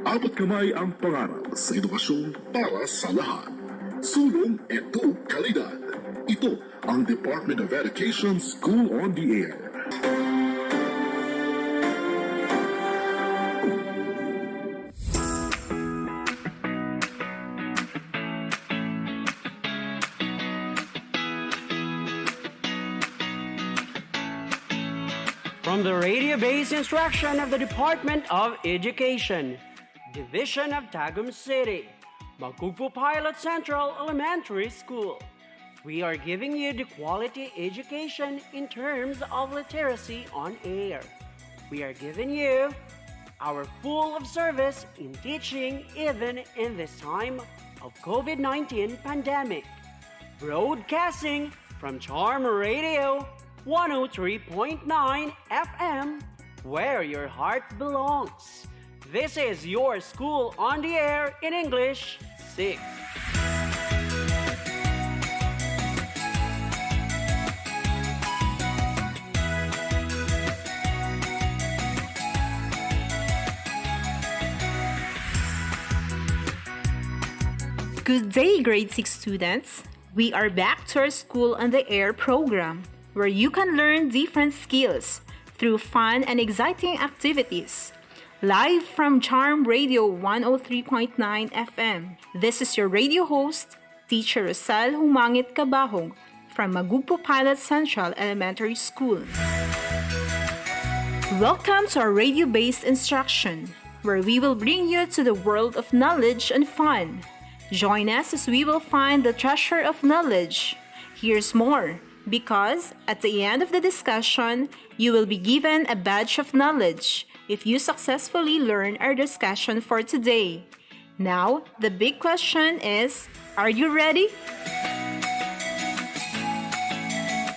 Apat kamay ang pangarap sa edukasyon para sa lahat. Sulong Edu Kalidad. Ito ang Department of Education School on the Air. From the radio-based instruction of the Department of Education, Division of Tagum City, Magugpo Pilot Central Elementary School, we are giving you the quality education in terms of literacy on air. We are giving you our full of service in teaching even in this time of COVID-19 pandemic. Broadcasting from Charm Radio 103.9 FM, where your heart belongs. This is your School on the Air in English 6. Good day, grade 6 students. We are back to our School on the Air program, where you can learn different skills through fun and exciting activities. Live from Charm Radio 103.9 FM, this is your radio host, Teacher Rosal Humangit Cabahong from Magugpo Pilot Central Elementary School. Welcome to our radio-based instruction, where we will bring you to the world of knowledge and fun. Join us as we will find the treasure of knowledge. Here's more. Because at the end of the discussion, you will be given a badge of knowledge if you successfully learn our discussion for today. Now, the big question is, are you ready?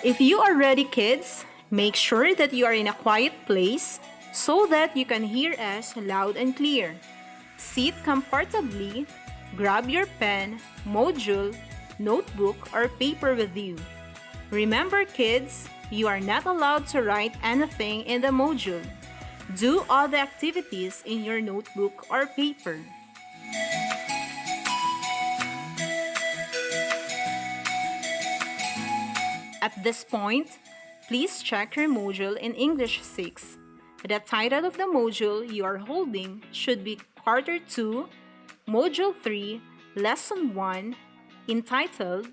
If you are ready, kids, make sure that you are in a quiet place so that you can hear us loud and clear. Sit comfortably, grab your pen, module, notebook, or paper with you. Remember, kids, you are not allowed to write anything in the module. Do all the activities in your notebook or paper. At this point, please check your module in English 6. The title of the module you are holding should be Quarter 2, Module 3, Lesson 1, entitled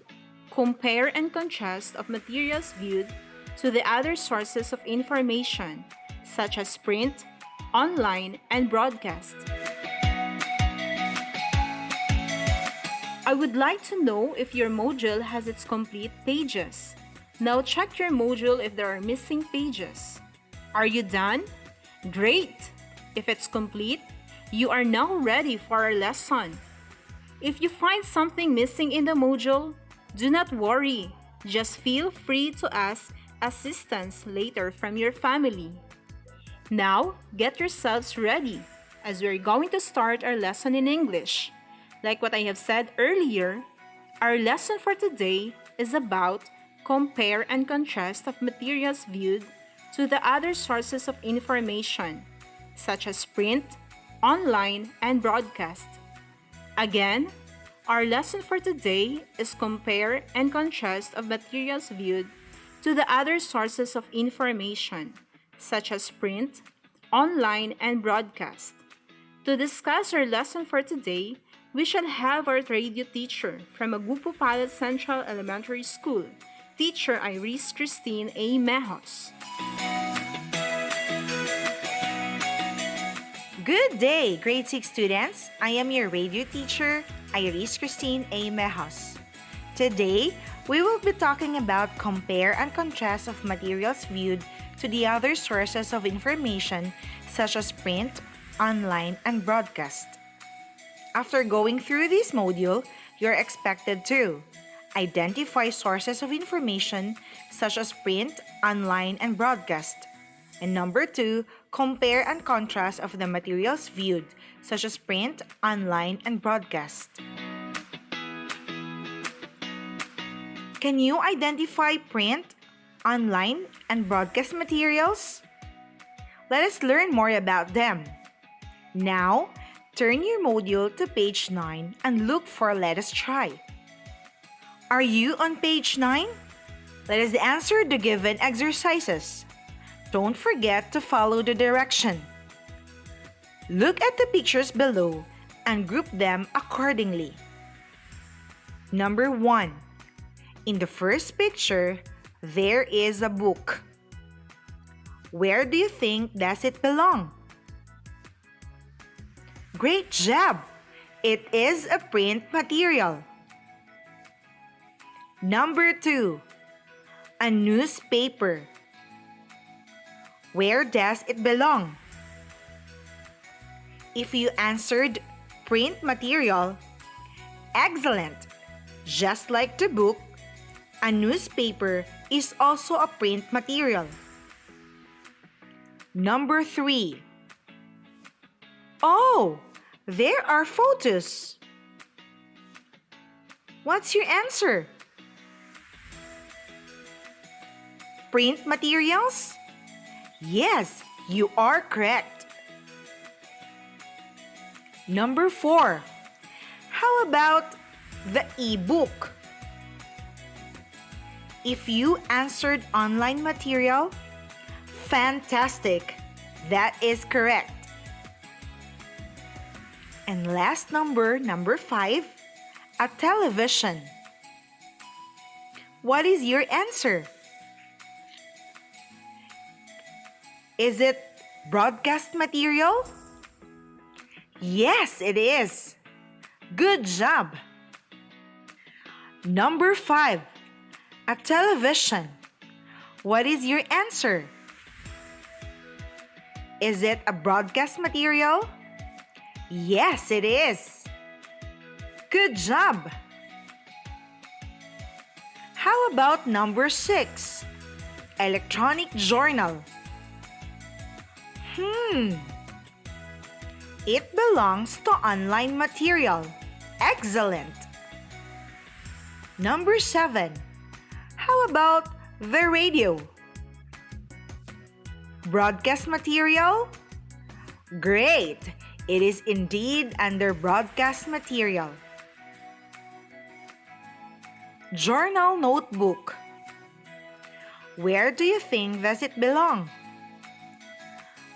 Compare and contrast of materials viewed to the other sources of information, such as print, online, and broadcast. I would like to know if your module has its complete pages. Now check your module if there are missing pages. Are you done? Great! If it's complete, you are now ready for our lesson. If you find something missing in the module, do not worry. Just feel free to ask assistance later from your family. Now, get yourselves ready as we're going to start our lesson in English. Like what I have said earlier, our lesson for today is about compare and contrast of materials viewed to the other sources of information, such as print, online, and broadcast. Again, our lesson for today is compare and contrast of materials viewed to the other sources of information, such as print, online, and broadcast. To discuss our lesson for today, we shall have our radio teacher from Magugpo Pilot Central Elementary School, Teacher Iris Christine A. Mejos. Good day, grade 6 students. I am your radio teacher, Iris Christine A. Mejos. Today, we will be talking about compare and contrast of materials viewed to the other sources of information such as print, online, and broadcast. After going through this module, you're expected to identify sources of information such as print, online, and broadcast. And number 2, compare and contrast of the materials viewed, such as print, online, and broadcast. Can you identify print, online, and broadcast materials? Let us learn more about them. Now, Turn your module to page 9 and look for Let Us Try. Are you on page 9? Let us answer the given exercises. Don't forget to follow the direction. Look at the pictures below and group them accordingly. Number 1. In the first picture, there is a book. Where do you think does it belong? Great job! It is a print material. Number 2. A newspaper. Where does it belong? If you answered print material, excellent! Just like the book, a newspaper is also a print material. Number 3. Oh, there are photos. What's your answer? Print materials? Yes, you are correct. Number 4. How about the e-book? If you answered online material, fantastic. That is correct. And last number 5, a television. What is your answer? Is it broadcast material? Yes, it is. Good job. Number 5, a television. What is your answer? Is it a broadcast material? Yes, it is. Good job. How about number 6, electronic journal? It belongs to online material. Excellent. Number 7. How about the radio? Broadcast material? Great! It is indeed under broadcast material. Journal notebook. Where do you think does it belong?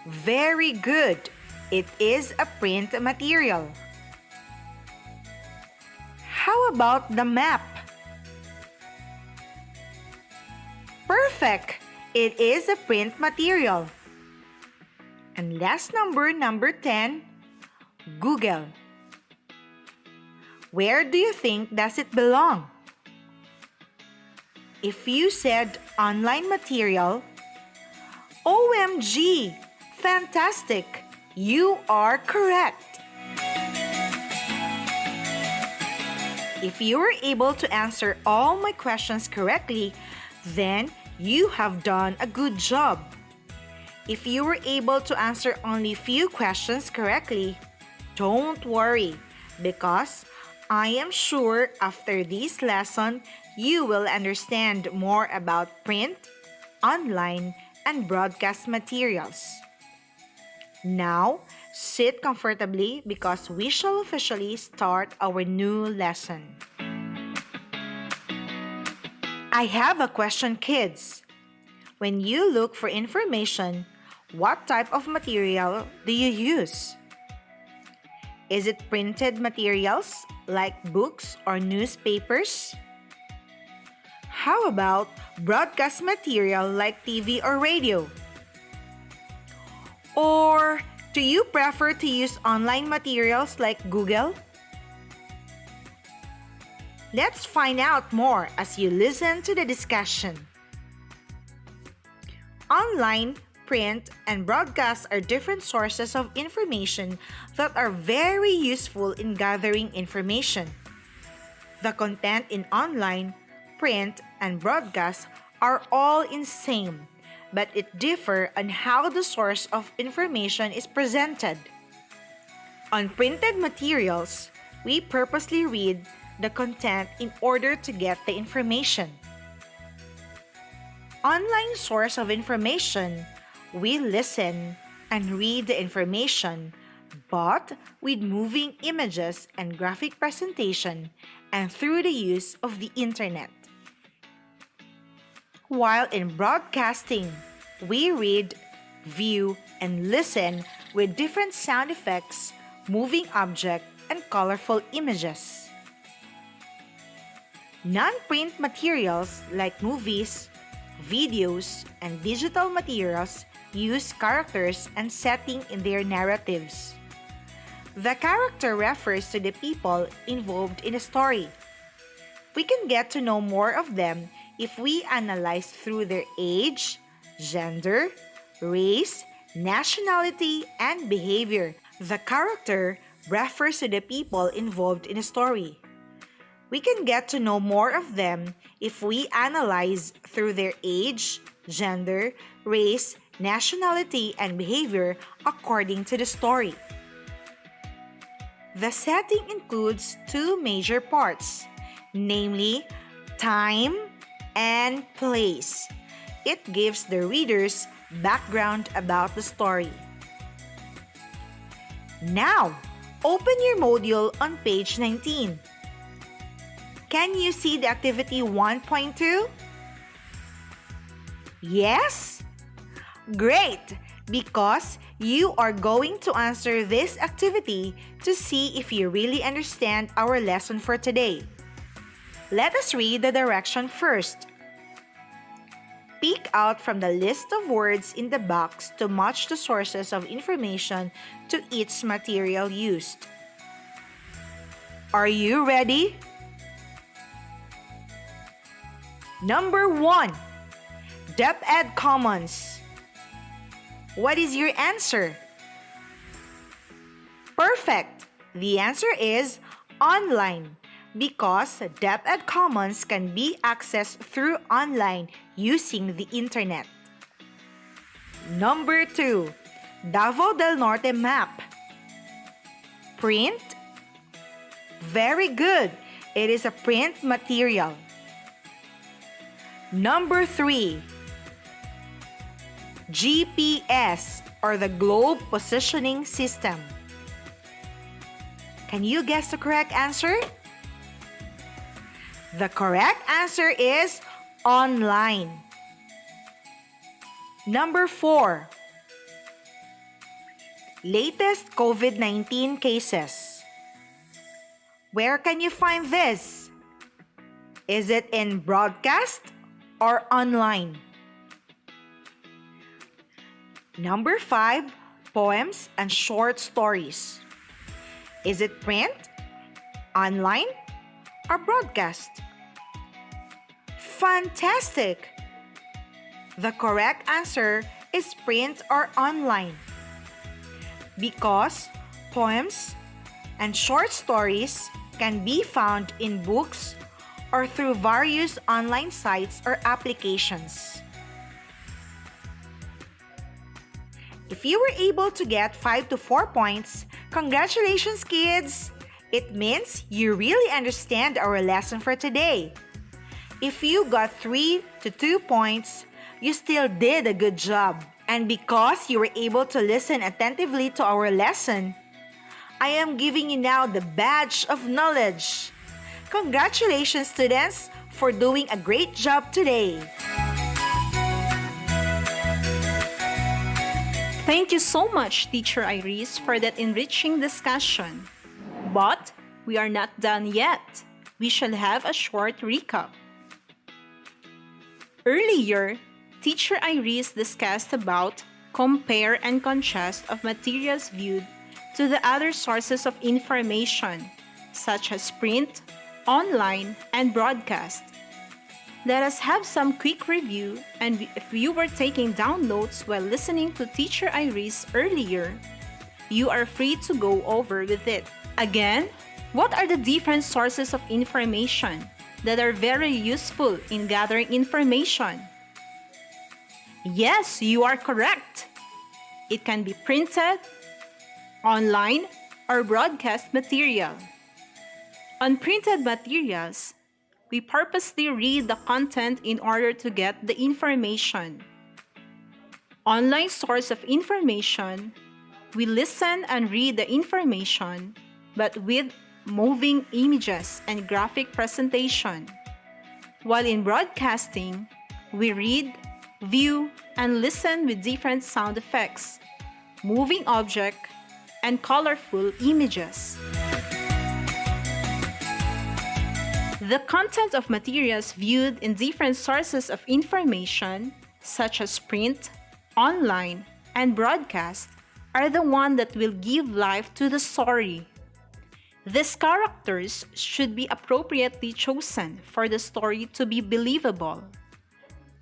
Very good. It is a print material. How about the map? Perfect. It is a print material. And last number 10, Google. Where do you think does it belong? If you said online material, OMG! Fantastic! You are correct. If you were able to answer all my questions correctly, then you have done a good job. If you were able to answer only few questions correctly, don't worry, because I am sure after this lesson, you will understand more about print, online, and broadcast materials. Now, sit comfortably because we shall officially start our new lesson. I have a question, kids. When you look for information, what type of material do you use? Is it printed materials like books or newspapers? How about broadcast material like TV or radio? Or do you prefer to use online materials like Google? Let's find out more as you listen to the discussion. Online, print, and broadcast are different sources of information that are very useful in gathering information. The content in online, print, and broadcast are all in same, but it differ on how the source of information is presented. On printed materials, we purposely read the content in order to get the information. Online source of information, we listen and read the information, but with moving images and graphic presentation and through the use of the internet. While in broadcasting, we read, view, and listen with different sound effects, moving objects, and colorful images. Non-print materials like movies, videos, and digital materials use characters and setting in their narratives. The character refers to the people involved in a story. We can get to know more of them if we analyze through their age, gender, race, nationality, and behavior. The character refers to the people involved in a story. We can get to know more of them if we analyze through their age, gender, race, nationality, and behavior according to the story. The setting includes two major parts, namely time and place. It gives the readers background about the story. Now, open your module on page 19. Can you see the activity 1.2? Yes? Great! Because you are going to answer this activity to see if you really understand our lesson for today. Let us read the direction first. Pick out from the list of words in the box to match the sources of information to each material used. Are you ready? Number 1. DepEd Commons. What is your answer? Perfect! The answer is online because DepEd Commons can be accessed through online using the internet. Number 2. Davao del Norte map. Print? Very good! It is a print material. Number 3. GPS or the Globe Positioning System. Can you guess the correct answer? The correct answer is online. Number 4. Latest COVID-19 cases. Where can you find this? Is it in broadcast or online? Number 5, poems and short stories. Is it print, online, or broadcast? Fantastic! The correct answer is print or online because poems and short stories can be found in books or through various online sites or applications. If you were able to get 5 to 4 points, congratulations, kids! It means you really understand our lesson for today. If you got 3 to 2 points, you still did a good job. And because you were able to listen attentively to our lesson, I am giving you now the badge of knowledge. Congratulations, students, for doing a great job today. Thank you so much, Teacher Iris, for that enriching discussion. But we are not done yet. We shall have a short recap. Earlier, Teacher Iris discussed about compare and contrast of materials viewed to the other sources of information, such as print, online, and broadcast. Let us have some quick review, and if you were taking down notes while listening to Teacher Iris earlier, you are free to go over with it. Again, what are the different sources of information that are very useful in gathering information? Yes, you are correct. It can be printed, online, or broadcast material. On printed materials, we purposely read the content in order to get the information. Online source of information, we listen and read the information, but with moving images and graphic presentation. While in broadcasting, we read, view, and listen with different sound effects, moving object, and colorful images. The content of materials viewed in different sources of information, such as print, online, and broadcast, are the one that will give life to the story. These characters should be appropriately chosen for the story to be believable.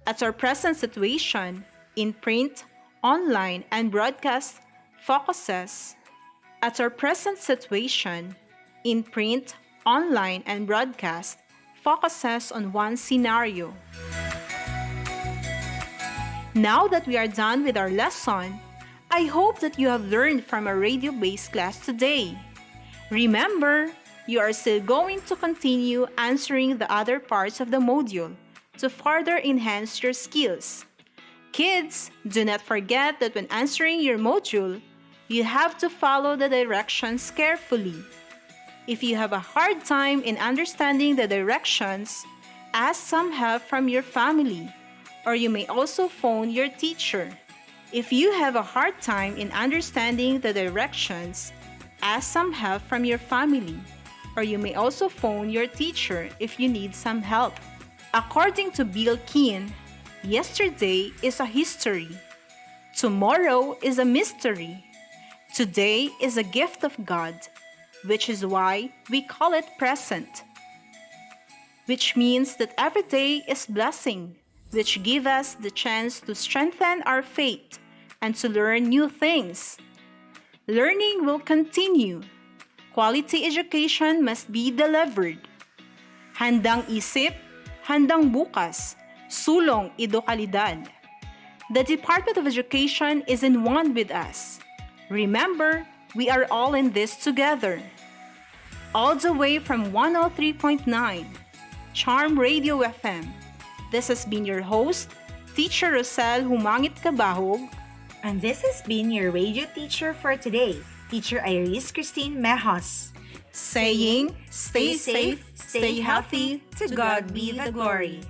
At our present situation, in print, online, and broadcast focuses on one scenario. Now that we are done with our lesson, I hope that you have learned from our radio-based class today. Remember, you are still going to continue answering the other parts of the module to further enhance your skills. Kids, do not forget that when answering your module, you have to follow the directions carefully. If you have a hard time in understanding the directions, ask some help from your family, or you may also phone your teacher. If you have a hard time in understanding the directions, ask some help from your family, or you may also phone your teacher if you need some help. According to Bill Keane, yesterday is a history. Tomorrow is a mystery. Today is a gift of God, which is why we call it present. Which means that every day is blessing, which give us the chance to strengthen our faith and to learn new things. Learning will continue. Quality education must be delivered. Handang isip, handang bukas, sulong edukalidad. The Department of Education is in one with us. Remember, we are all in this together. All the way from 103.9, Charm Radio FM. This has been your host, Teacher Rosel Humangit Kabahog. And this has been your radio teacher for today, Teacher Iris Christine Mejos. Saying, stay safe, stay healthy, to God be the glory.